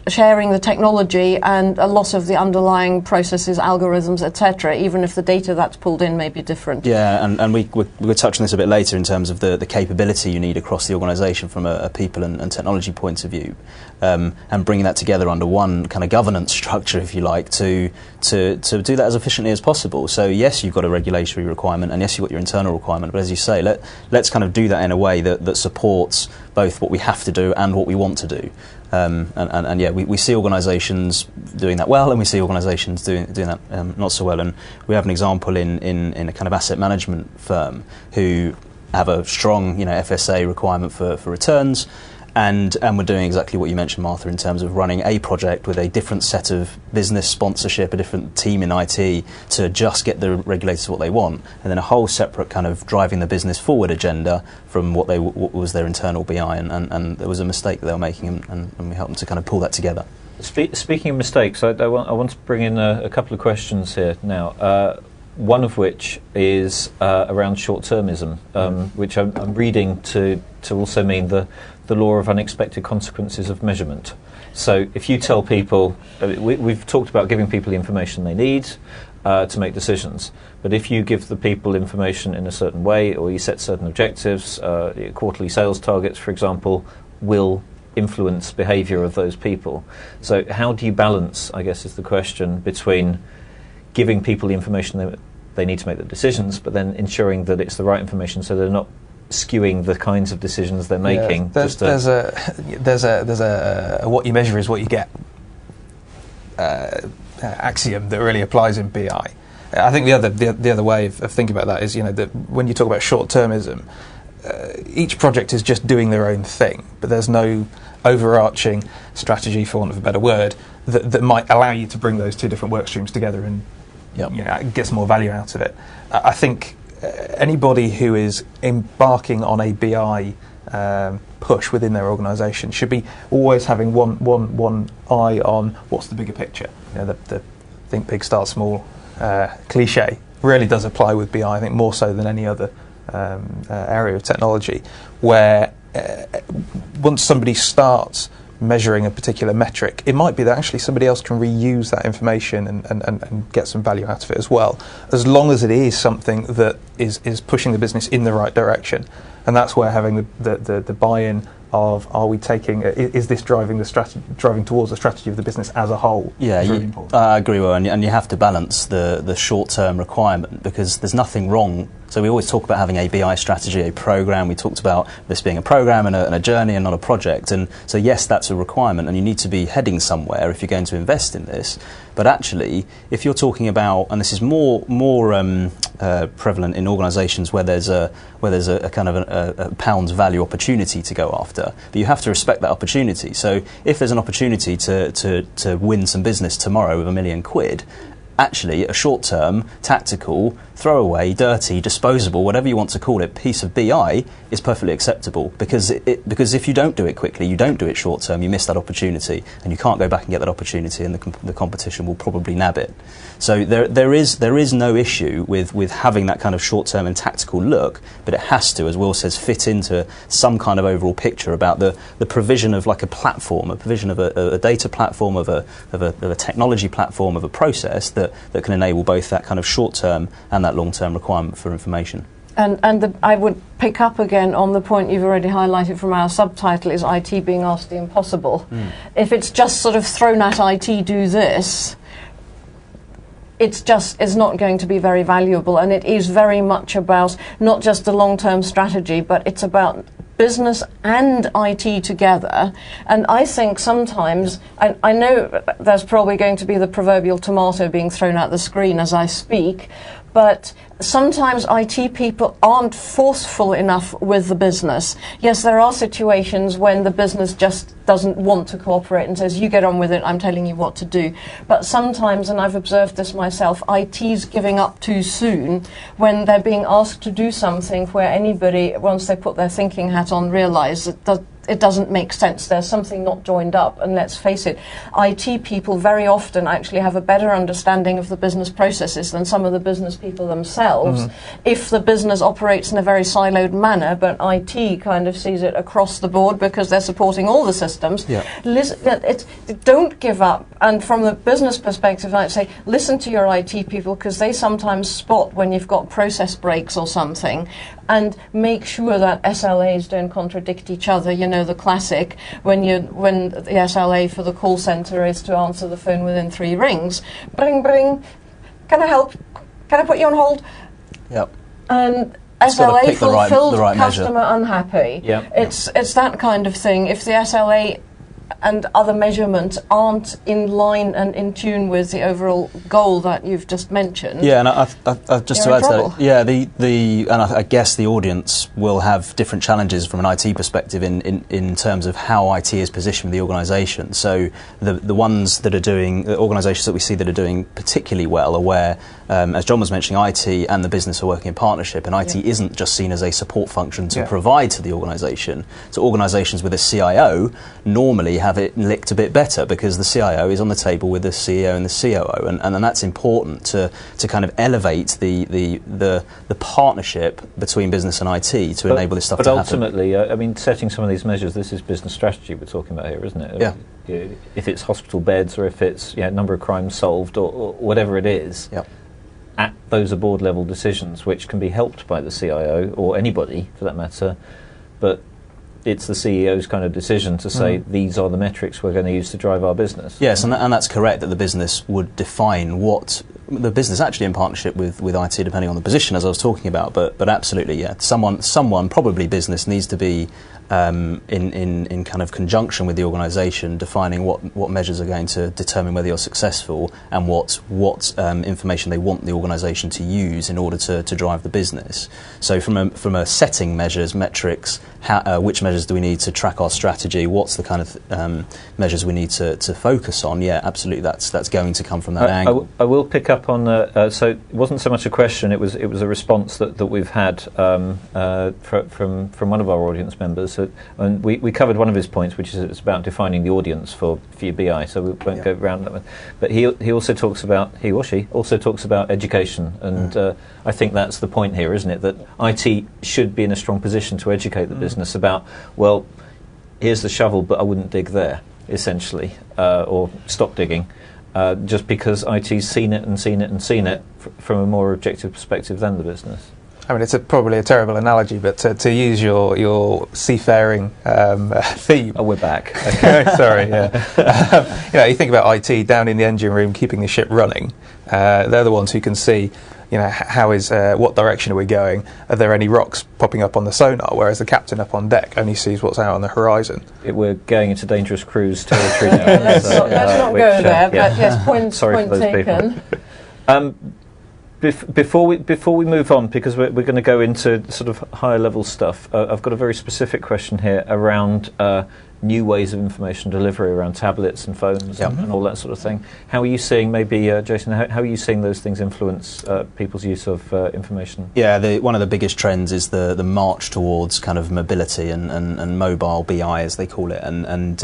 sharing the technology and a lot of the underlying processes, algorithms, etc., even if the data that's pulled in may be different. Yeah, and we'll touch on this a bit later in terms of the capability you need across the organisation from a people and technology point of view, and bringing that together under one kind of governance structure, if you like, to do that as efficiently as possible. So yes, you've got a regulatory requirement, and yes, you've got your internal requirement, but as you say, let's kind of do that in a way that supports both what we have to do and what we want to do. We see organisations doing that well, and we see organisations doing that not so well. And we have an example in a kind of asset management firm who have a strong FSA requirement for returns, and we're doing exactly what you mentioned, Martha, in terms of running a project with a different set of business sponsorship, a different team in IT to just get the regulators what they want, and then a whole separate kind of driving the business forward agenda from what was their internal BI, and there was a mistake that they were making, and we helped them to kind of pull that together. Speaking of mistakes, I want to bring in a couple of questions here now. One of which is around short-termism, which I'm reading to also mean the law of unexpected consequences of measurement. So if you tell people, we've talked about giving people the information they need, to make decisions. But if you give the people information in a certain way, or you set certain objectives, quarterly sales targets, for example, will influence behaviour of those people. So how do you balance, I guess is the question, between giving people the information they need to make the decisions, but then ensuring that it's the right information so they're not skewing the kinds of decisions they're making? There's a what you measure is what you get axiom that really applies in BI. I think the other way of thinking about that is, that when you talk about short-termism, each project is just doing their own thing, but there's no overarching strategy, for want of a better word, that might allow you to bring those two different work streams together and get some more value out of it. I think anybody who is embarking on a BI push within their organisation should be always having one eye on what's the bigger picture. The think big, start small cliche really does apply with BI, I think, more so than any other area of technology, where once somebody starts measuring a particular metric, it might be that actually somebody else can reuse that information and get some value out of it as well, as long as it is something that is pushing the business in the right direction. And that's where having the buy-in of, are we taking, is this driving towards the strategy of the business as a whole? Yeah, is really important. I agree, Will, and you have to balance the short-term requirement, because there's nothing wrong. So we always talk about having a BI strategy, a program. We talked about this being a program and a journey and not a project. And so yes, that's a requirement, and you need to be heading somewhere if you're going to invest in this. But actually, if you're talking about, and this is more prevalent in organisations where there's a kind of a pounds value opportunity to go after, but you have to respect that opportunity. So if there's an opportunity to win some business tomorrow with £1 million, actually a short-term, tactical, throwaway, dirty, disposable, whatever you want to call it, piece of BI is perfectly acceptable, because if you don't do it quickly, you don't do it short-term, you miss that opportunity, and you can't go back and get that opportunity, and the competition will probably nab it. So there is no issue with having that kind of short-term and tactical look, but it has to, as Will says, fit into some kind of overall picture about the provision of like a platform, a provision of a data platform, of a technology platform, of a process that can enable both that kind of short-term and that long-term requirement for information. And I would pick up again on the point you've already highlighted from our subtitle, is IT being asked the impossible. If it's just sort of thrown at IT, do this, it's not going to be very valuable, and it is very much about not just the long-term strategy, but it's about business and IT together. And I think sometimes, I know there's probably going to be the proverbial tomato being thrown at the screen as I speak, but sometimes IT people aren't forceful enough with the business. Yes, there are situations when the business just doesn't want to cooperate and says, you get on with it, I'm telling you what to do. But sometimes, and I've observed this myself, IT's giving up too soon when they're being asked to do something where anybody, once they put their thinking hat on, realise it doesn't make sense. There's something not joined up, and let's face it, IT people very often actually have a better understanding of the business processes than some of the business people themselves. If the business operates in a very siloed manner, but IT kind of sees it across the board because they're supporting all the systems. Don't give up. And from the business perspective, I'd say listen to your IT people, because they sometimes spot when you've got process breaks or something, and make sure that SLAs don't contradict each other. You know, the classic, when the SLA for the call centre is to answer the phone within 3 rings. Bring, can I help? Can I put you on hold? Yep. And SLA fulfilled, the right customer measure. Unhappy. Yep. It's that kind of thing. If the SLA and other measurements aren't in line and in tune with the overall goal that you've just mentioned. Yeah, and I've just to add to that, yeah, and I guess the audience will have different challenges from an IT perspective in terms of how IT is positioned with the organisation. So the ones that are doing, the organisations that we see that are doing particularly well are where, as John was mentioning, IT and the business are working in partnership, and IT isn't just seen as a support function to provide to the organisation. So organisations with a CIO normally have it licked a bit better, because the CIO is on the table with the CEO and the COO, and that's important to kind of elevate the partnership between business and IT to enable this stuff to happen. But ultimately, I mean, setting some of these measures, this is business strategy we're talking about here, isn't it? Yeah. If it's hospital beds, or if it's number of crimes solved, or whatever it is, those are board level decisions, which can be helped by the CIO or anybody for that matter, but it's the CEO's kind of decision to say these are the metrics we're going to use to drive our business. Yes, and that's correct, that the business would define what the business, actually in partnership with IT, depending on the position, as I was talking about, but absolutely, yeah, someone, probably business, needs to be in kind of conjunction with the organisation, defining what measures are going to determine whether you're successful and what information they want the organisation to use in order to drive the business. So from a setting measures, metrics, which measures do we need to track our strategy, what's the kind of measures we need to focus on, yeah, absolutely, that's going to come from that angle. I will pick up on, so it wasn't so much a question, it was a response that we've had from one of our audience members. And we covered one of his points, which is it's about defining the audience for your BI, so we won't go around that one. But he also talks about, he or she also talks about education, and I think that's the point here, isn't it? That IT should be in a strong position to educate the business about, well, here's the shovel, but I wouldn't dig there, essentially, or stop digging, just because IT's seen it and seen it and seen it from a more objective perspective than the business. I mean, it's probably a terrible analogy, but to use your seafaring theme. Oh, we're back. Okay. Sorry, yeah. You think about IT down in the engine room, keeping the ship running. They're the ones who can see, what direction are we going? Are there any rocks popping up on the sonar? Whereas the captain up on deck only sees what's out on the horizon. We're going into dangerous cruise territory now. Let's not go there. But yes, point taken. Before we move on, because we're going to go into sort of higher level stuff, I've got a very specific question here around new ways of information delivery around tablets and phones and all that sort of thing. How are you seeing, maybe Jason, how are you seeing those things influence people's use of information? Yeah, one of the biggest trends is the march towards kind of mobility and mobile BI, as they call it, and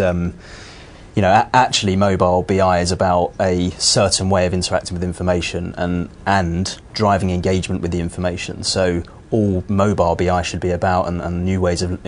actually mobile BI is about a certain way of interacting with information and driving engagement with the information. So all mobile BI should be about, and new ways of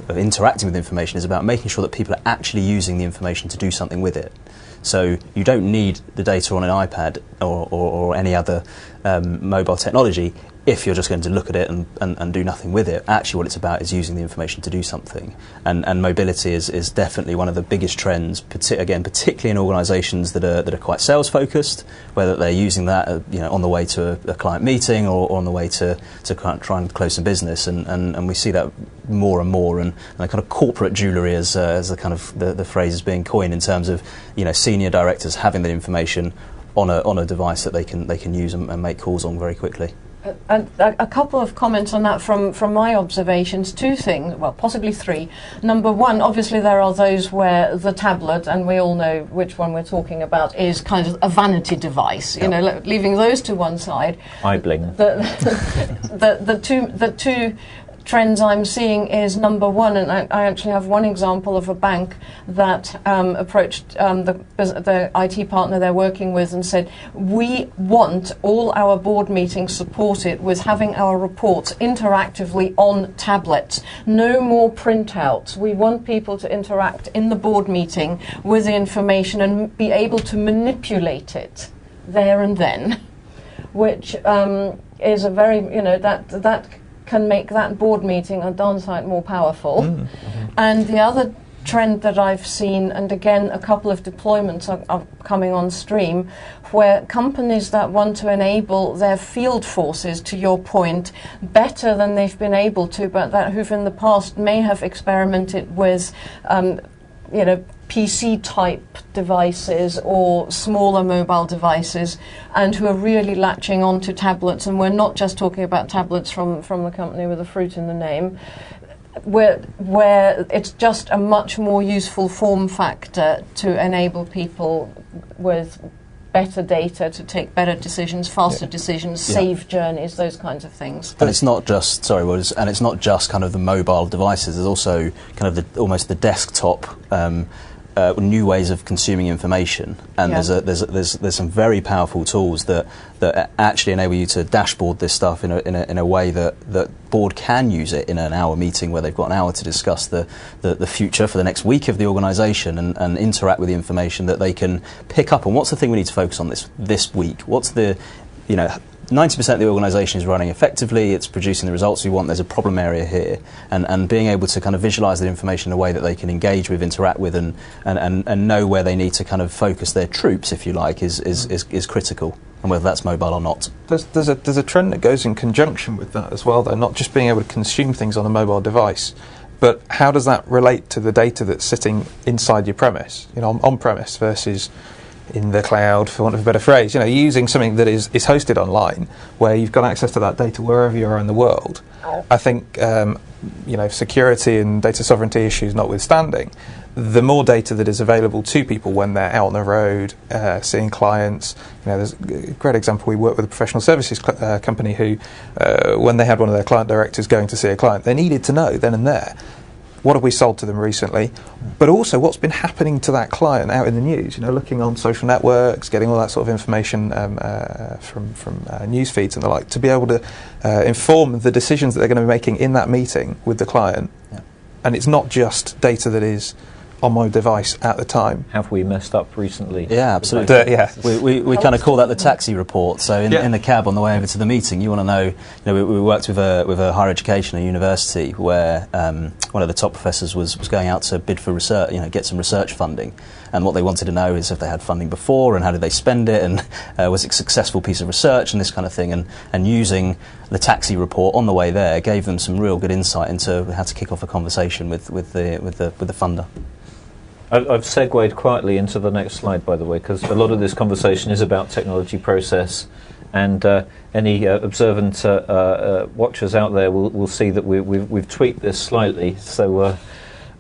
interacting with information, is about making sure that people are actually using the information to do something with it. So you don't need the data on an iPad or any other mobile technology if you're just going to look at it and do nothing with it. Actually what it's about is using the information to do something. And mobility is definitely one of the biggest trends, particularly in organisations that are quite sales focused, whether they're using that on the way to a client meeting or on the way to try and close some business. And we see that more and more, and the kind of corporate jewellery as the kind of the phrase is being coined, in terms of senior directors having the information on a device that they can use and make calls on very quickly. And a couple of comments on that from my observations. Two things, well, possibly three. Number one, obviously there are those where the tablet, and we all know which one we're talking about, is kind of a vanity device. Yep. Leaving those to one side. Eye bling. The two trends I'm seeing is, number one, and I actually have one example of a bank that approached the IT partner they're working with and said, we want all our board meetings supported with having our reports interactively on tablets. No more printouts. We want people to interact in the board meeting with the information and be able to manipulate it there and then, which is a very, that can make that board meeting a darn sight more powerful. And the other trend that I've seen, and again a couple of deployments are coming on stream, where companies that want to enable their field forces, to your point, better than they've been able to, but that who've in the past may have experimented with PC-type devices or smaller mobile devices, and who are really latching on to tablets. And we're not just talking about tablets from the company with a fruit in the name, where it's just a much more useful form factor to enable people with better data to take better decisions, faster decisions, save journeys, those kinds of things. And it's not just and it's not just kind of the mobile devices. There's also kind of almost the desktop new ways of consuming information, and there's some very powerful tools that actually enable you to dashboard this stuff in a way that board can use it in an hour meeting where they've got an hour to discuss the future for the next week of the organisation and interact with the information that they can pick up on. What's the thing we need to focus on this week? What's the 90% of the organisation is running effectively, it's producing the results we want, there's a problem area here, and being able to kind of visualise that information in a way that they can engage with, interact with, and know where they need to kind of focus their troops, if you like, is critical, and whether that's mobile or not. There's a trend that goes in conjunction with that as well, though, not just being able to consume things on a mobile device, but how does that relate to the data that's sitting inside your premise, on-premise versus in the cloud, for want of a better phrase, using something that is hosted online, where you've got access to that data wherever you are in the world. I think, security and data sovereignty issues notwithstanding, the more data that is available to people when they're out on the road, seeing clients. There's a great example. We worked with a professional services company who, when they had one of their client directors going to see a client, they needed to know then and there, what have we sold to them recently, but also what's been happening to that client out in the news, looking on social networks, getting all that sort of information from news feeds and the like, to be able to inform the decisions that they're going to be making in that meeting with the client. Yeah. And it's not just data that is on my device at the time. Have we messed up recently? Yeah, absolutely. We kind of call that the taxi report. So in the cab on the way over to the meeting, you want to know. We worked with a higher education, a university, where one of the top professors was going out to bid for research, get some research funding. And what they wanted to know is if they had funding before, and how did they spend it, and was it a successful piece of research, and this kind of thing. And using the taxi report on the way there gave them some real good insight into how to kick off a conversation with the funder. I've segued quietly into the next slide, by the way, because a lot of this conversation is about technology process, and any observant watchers out there will see that we've tweaked this slightly. So,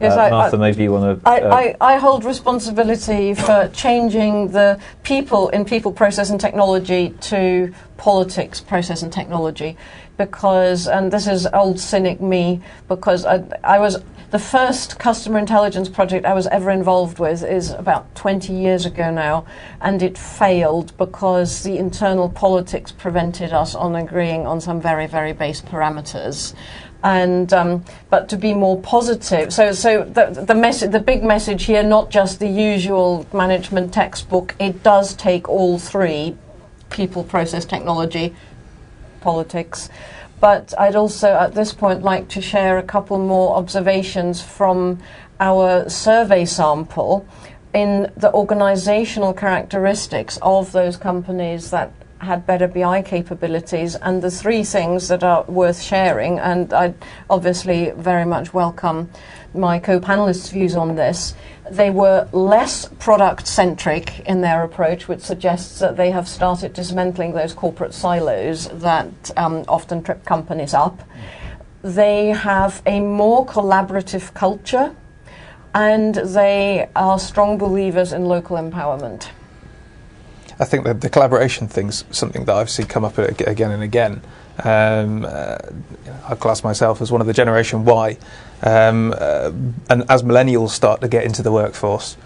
yes, Martha, maybe you want to... I hold responsibility for changing the people in people, process and technology to politics, process and technology, because, and this is old cynic me, because I was... The first customer intelligence project I was ever involved with is about 20 years ago now, and it failed because the internal politics prevented us on agreeing on some very, very base parameters. And but to be more positive, so the big message here, not just the usual management textbook, it does take all three: people, process, technology, politics. But I'd also, at this point, like to share a couple more observations from our survey sample in the organizational characteristics of those companies that had better BI capabilities, and the three things that are worth sharing, and I obviously very much welcome my co-panelists' views on this. They were less product-centric in their approach, which suggests that they have started dismantling those corporate silos that often trip companies up. They have a more collaborative culture, and they are strong believers in local empowerment. I think that the collaboration thing's something that I've seen come up again and again. I class myself as one of the Generation Y, and as millennials start to get into the workforce,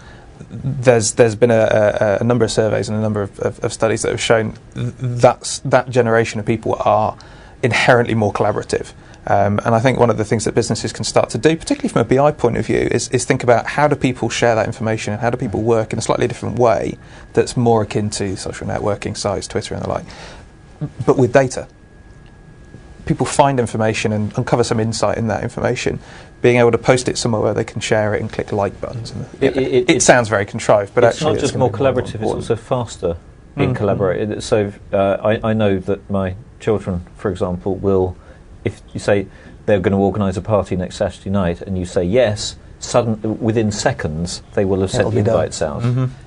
there's been a number of surveys and a number of studies that have shown that generation of people are inherently more collaborative. And I think one of the things that businesses can start to do, particularly from a BI point of view, is think about how do people share that information, and how do people work in a slightly different way that's more akin to social networking sites, Twitter and the like, but with data. People find information and uncover some insight in that information, being able to post it somewhere where they can share it and click like buttons. And it sounds very contrived, but it's actually not just more collaborative, it's also faster in collaborating. So I know that my children, for example, will, if you say they're going to organise a party next Saturday night and you say yes, within seconds they will have sent the invites out.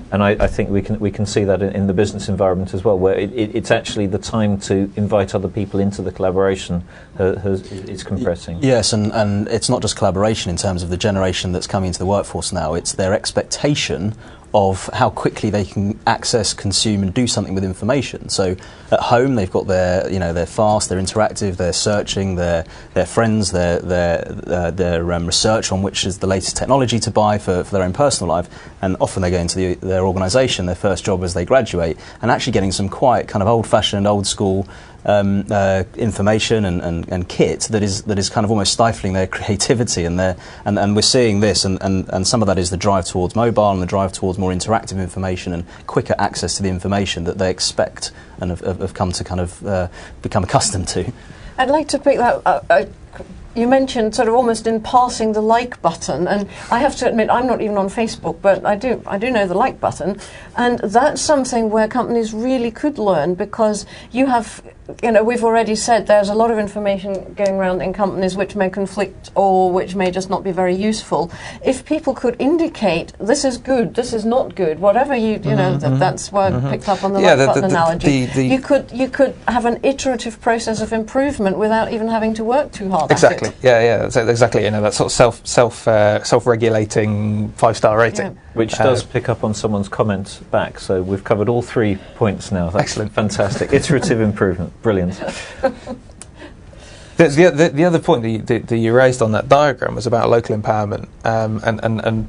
And I think we can see that in the business environment as well, where it's actually the time to invite other people into the collaboration is compressing. Yes, and it's not just collaboration in terms of the generation that's coming into the workforce now, it's their expectation of how quickly they can access, consume and do something with information. So at home they've got they're fast, they're interactive, they're searching, their friends, their research on which is the latest technology to buy for their own personal life, and often they go into their organisation, their first job as they graduate, and actually getting some quite kind of old-fashioned, old-school information and kit that is kind of almost stifling their creativity, and we're seeing this, and some of that is the drive towards mobile and the drive towards more interactive information and quicker access to the information that they expect and have come to kind of become accustomed to. I'd like to pick that up. You mentioned sort of almost in passing the like button, and I have to admit I'm not even on Facebook, but I do know the like button, and that's something where companies really could learn, because you have, we've already said there's a lot of information going around in companies which may conflict or which may just not be very useful. If people could indicate this is good, this is not good, whatever that's why I picked up on the like button analogy. You could have an iterative process of improvement without even having to work too hard. Exactly. Yeah, exactly. That sort of self-regulating 5-star rating, which does pick up on someone's comment back. So we've covered all 3 points now. That's excellent, fantastic. Iterative improvement, brilliant. The other point that you raised on that diagram was about local empowerment, and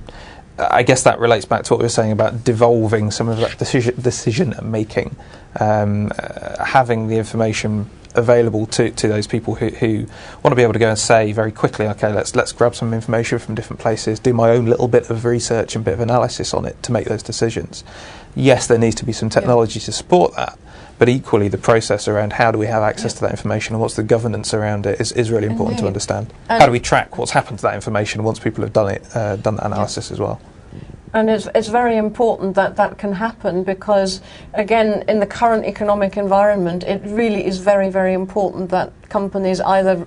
I guess that relates back to what we were saying about devolving some of that decision making, having the information available to those people who want to be able to go and say very quickly, okay, let's grab some information from different places, do my own little bit of research and bit of analysis on it to make those decisions. Yes, there needs to be some technology to support that, but equally the process around how do we have access to that information and what's the governance around it is really important to understand. How do we track what's happened to that information once people have done that analysis as well? And it's very important that that can happen, because, again, in the current economic environment, it really is very, very important that companies either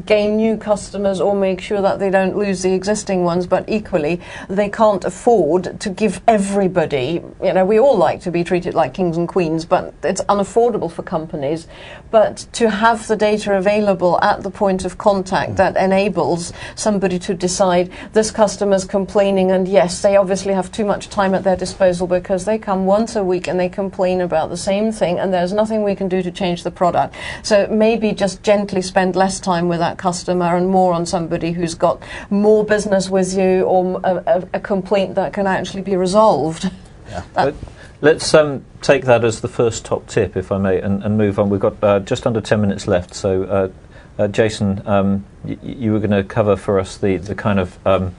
gain new customers or make sure that they don't lose the existing ones, but equally they can't afford to give everybody, we all like to be treated like kings and queens, but it's unaffordable for companies. But to have the data available at the point of contact that enables somebody to decide this customer's complaining, and yes, they obviously have too much time at their disposal because they come once a week and they complain about the same thing and there's nothing we can do to change the product. So maybe just gently spend less time with that customer and more on somebody who's got more business with you, or a complaint that can actually be resolved. Yeah. Let's take that as the first top tip, if I may, and move on. We've got just under 10 minutes left, so Jason, you were going to cover for us the kind of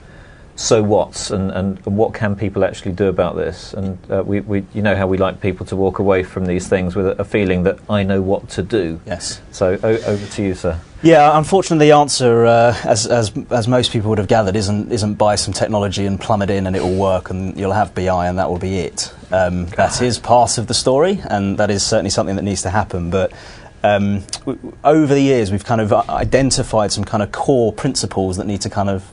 so what's and what can people actually do about this, and we how we like people to walk away from these things with a feeling that I know what to do. Yes. So over to you, sir. Yeah, unfortunately the answer, as most people would have gathered, isn't buy some technology and plumb it in and it will work and you'll have BI and that will be it. That is part of the story, and that is certainly something that needs to happen, but over the years we've kind of identified some kind of core principles that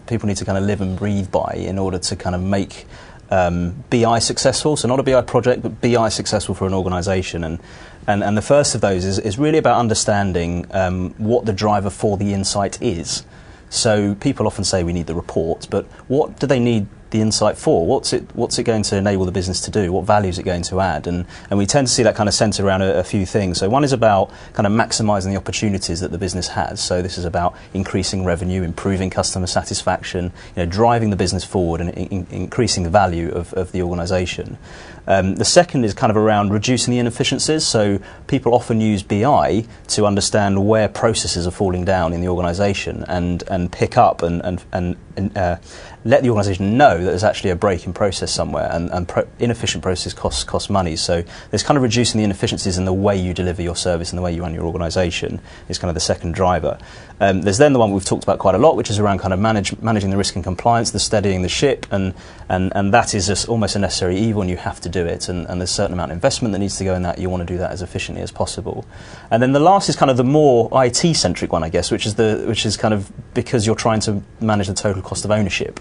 people need to kind of live and breathe by in order to kind of make BI successful. So not a BI project, but BI successful for an organisation. And the first of those is really about understanding what the driver for the insight is. So people often say we need the reports, but what do they need the insight for? What's it going to enable the business to do? What value is it going to add? And we tend to see that kind of centre around a few things. So one is about kind of maximising the opportunities that the business has. So this is about increasing revenue, improving customer satisfaction, driving the business forward and increasing the value of the organisation. The second is kind of around reducing the inefficiencies. So people often use BI to understand where processes are falling down in the organisation and pick up and let the organisation know that there's actually a break in process somewhere, and inefficient processes cost money. So there's kind of reducing the inefficiencies in the way you deliver your service and the way you run your organisation is kind of the second driver. There's then the one we've talked about quite a lot, which is around kind of managing the risk and compliance, the steadying the ship, and that is just almost a necessary evil, and you have to do it. And there's a certain amount of investment that needs to go in that. You want to do that as efficiently as possible. And then the last is kind of the more IT-centric one, I guess, which is kind of because you're trying to manage the total cost of ownership,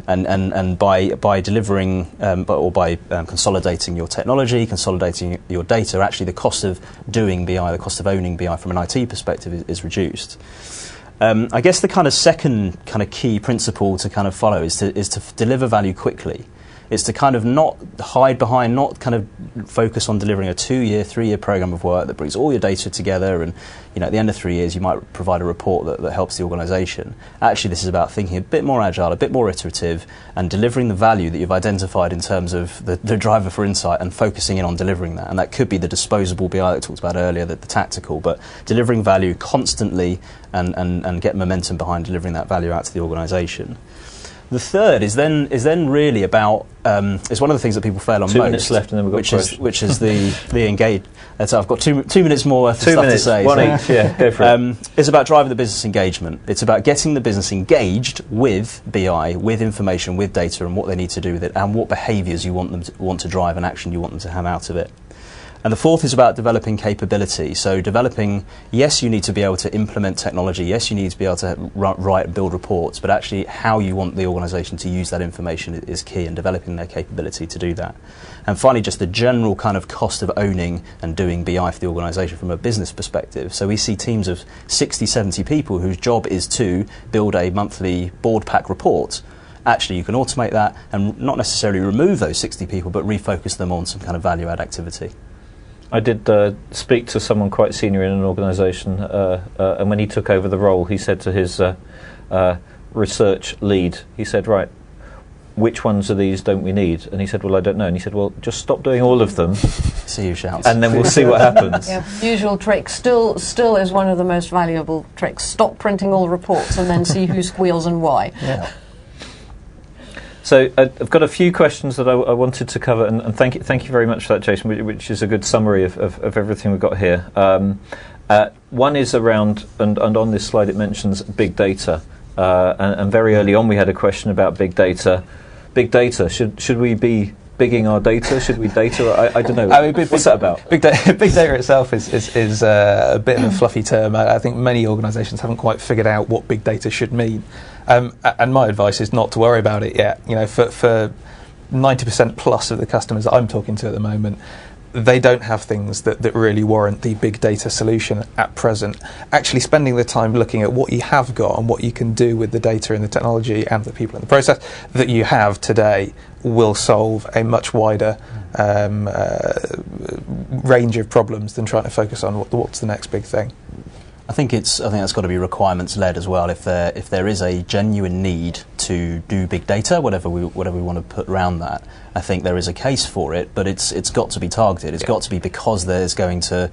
and by delivering by consolidating your technology, consolidating your data, actually the cost of doing BI, the cost of owning BI from an IT perspective is reduced. I guess the kind of second kind of key principle to kind of follow is to deliver value quickly. It's to kind of not hide behind, not kind of focus on delivering a 2-year, 3-year program of work that brings all your data together, and at the end of 3 years you might provide a report that helps the organisation. Actually, this is about thinking a bit more agile, a bit more iterative, and delivering the value that you've identified in terms of the driver for insight, and focusing in on delivering that. And that could be the disposable BI that I talked about earlier, the tactical, but delivering value constantly and get momentum behind delivering that value out to the organisation. The third is then really about it's one of the things that people fail on 2 most. minutes left, and then we've got which is the engage. So I've got 2 minutes more worth of stuff to say. One each. Yeah, go for it. It's about driving the business engagement. It's about getting the business engaged with BI, with information, with data, and what they need to do with it, and what behaviours you want to drive, and action you want them to have out of it. And the fourth is about developing capability. So developing, yes, you need to be able to implement technology. Yes, you need to be able to write and build reports. But actually, how you want the organisation to use that information is key, in developing their capability to do that. And finally, just the general kind of cost of owning and doing BI for the organisation from a business perspective. So we see teams of 60, 70 people whose job is to build a monthly board pack report. Actually, you can automate that and not necessarily remove those 60 people, but refocus them on some kind of value-add activity. I did speak to someone quite senior in an organisation, and when he took over the role, he said to his research lead, he said, right, which ones of these don't we need? And he said, well, I don't know. And he said, well, just stop doing all of them. See who shouts. And then we'll see what happens. Yeah, usual trick still is one of the most valuable tricks. Stop printing all reports and then see who squeals and why. Yeah. So I've got a few questions that I wanted to cover, and thank you very much for that, Jason, which is a good summary of everything we've got here. One is around, and on this slide it mentions big data, and very early on we had a question about big data. Big data, should we be bigging our data? Should we data? I don't know. I mean, what's that about? Big data itself is a bit of a fluffy term. I think many organisations haven't quite figured out what big data should mean. And my advice is not to worry about it yet. For 90% plus of the customers that I'm talking to at the moment, they don't have things that really warrant the big data solution at present. Actually spending the time looking at what you have got and what you can do with the data and the technology and the people in the process that you have today will solve a much wider range of problems than trying to focus on what's the next big thing. I think that's got to be requirements led as well. If there is a genuine need to do big data, whatever we want to put around that, I think there is a case for it. But it's got to be targeted. It's got to be because there's going to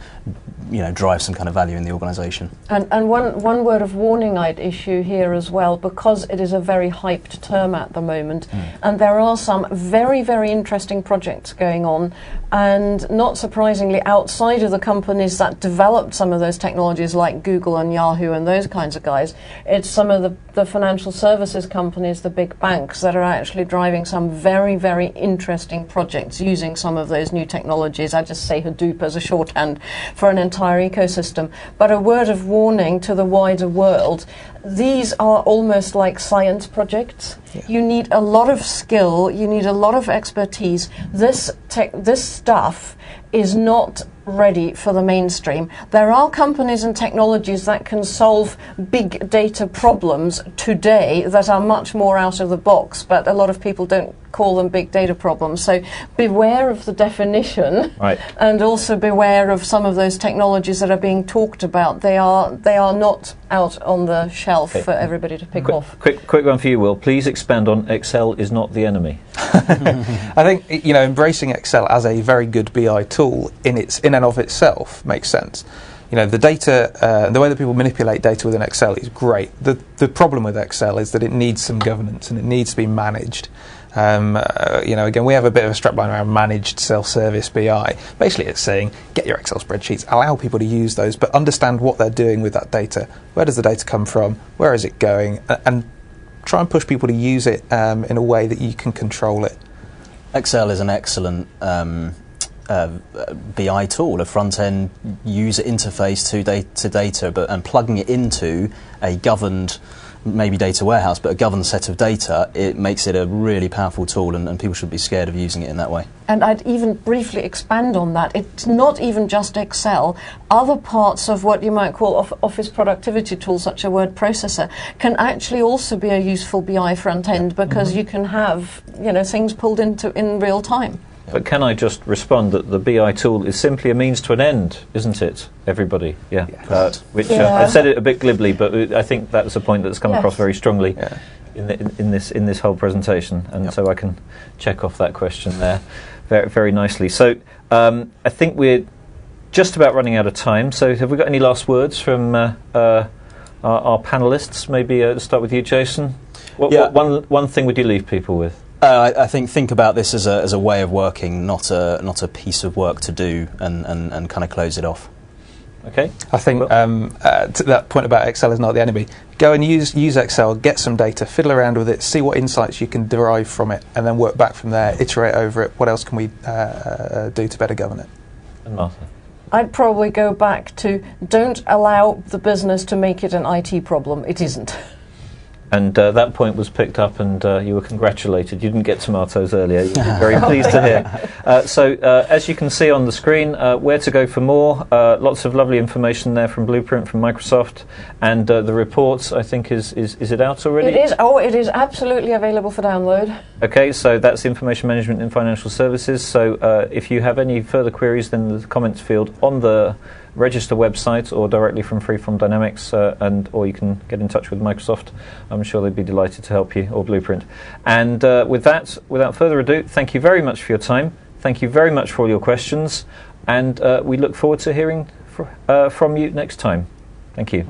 drive some kind of value in the organisation. And one word of warning I'd issue here as well, because it is a very hyped term at the moment, and there are some very, very interesting projects going on, and not surprisingly outside of the companies that developed some of those technologies like Google and Yahoo and those kinds of guys, it's some of the financial services companies, the big banks, that are actually driving some very, very interesting projects using some of those new technologies. I just say Hadoop as a shorthand for an entire ecosystem. But a word of warning to the wider world, these are almost like science projects. Yeah. You need a lot of skill, you need a lot of expertise. This stuff is not ready for the mainstream. There are companies and technologies that can solve big data problems today that are much more out of the box, but a lot of people don't call them big data problems. So beware of the definition, right, and also beware of some of those technologies that are being talked about. They are not out on the shelf for everybody to pick off. Quick one for you, Will. Please expand on Excel is not the enemy. I think embracing Excel as a very good BI tool in and of itself makes sense. The data, the way that people manipulate data within Excel is great. The problem with Excel is that it needs some governance and it needs to be managed. Again, we have a bit of a strapline around managed self-service BI. Basically, it's saying, get your Excel spreadsheets, allow people to use those, but understand what they're doing with that data. Where does the data come from? Where is it going? And try and push people to use it in a way that you can control it. Excel is an excellent BI tool, a front-end user interface to data, and plugging it into a governed maybe data warehouse, but a governed set of data, it makes it a really powerful tool, and people should be scared of using it in that way. And I'd even briefly expand on that. It's not even just Excel. Other parts of what you might call office productivity tools, such as a word processor, can actually also be a useful BI front end, because you can have things pulled into in real time. But can I just respond that the BI tool is simply a means to an end, isn't it, everybody? Yeah. Which I said it a bit glibly, but I think that's a point that's come across very strongly in this whole presentation, and so I can check off that question there very, very nicely. So I think we're just about running out of time. So have we got any last words from our panellists? Maybe start with you, Jason. What one thing would you leave people with? I think about this as a way of working, not a piece of work to do, and kind of close it off. Okay. I think to that point about Excel is not the enemy. Go and use Excel, get some data, fiddle around with it, see what insights you can derive from it, and then work back from there, iterate over it. What else can we do to better govern it? And Martha? I'd probably go back to, don't allow the business to make it an IT problem. It isn't. And that point was picked up, and you were congratulated. You didn't get tomatoes earlier. You were very pleased to hear. So, as you can see on the screen, where to go for more. Lots of lovely information there from Blueprint, from Microsoft, and the reports. I think is it out already? It is. Oh, it is absolutely available for download. Okay, so that's information management in financial services. So, if you have any further queries, then the comments field on the register website or directly from Freeform Dynamics, or you can get in touch with Microsoft. I'm sure they'd be delighted to help you, or Blueprint. And with that, without further ado, thank you very much for your time. Thank you very much for all your questions, and we look forward to hearing from you next time. Thank you.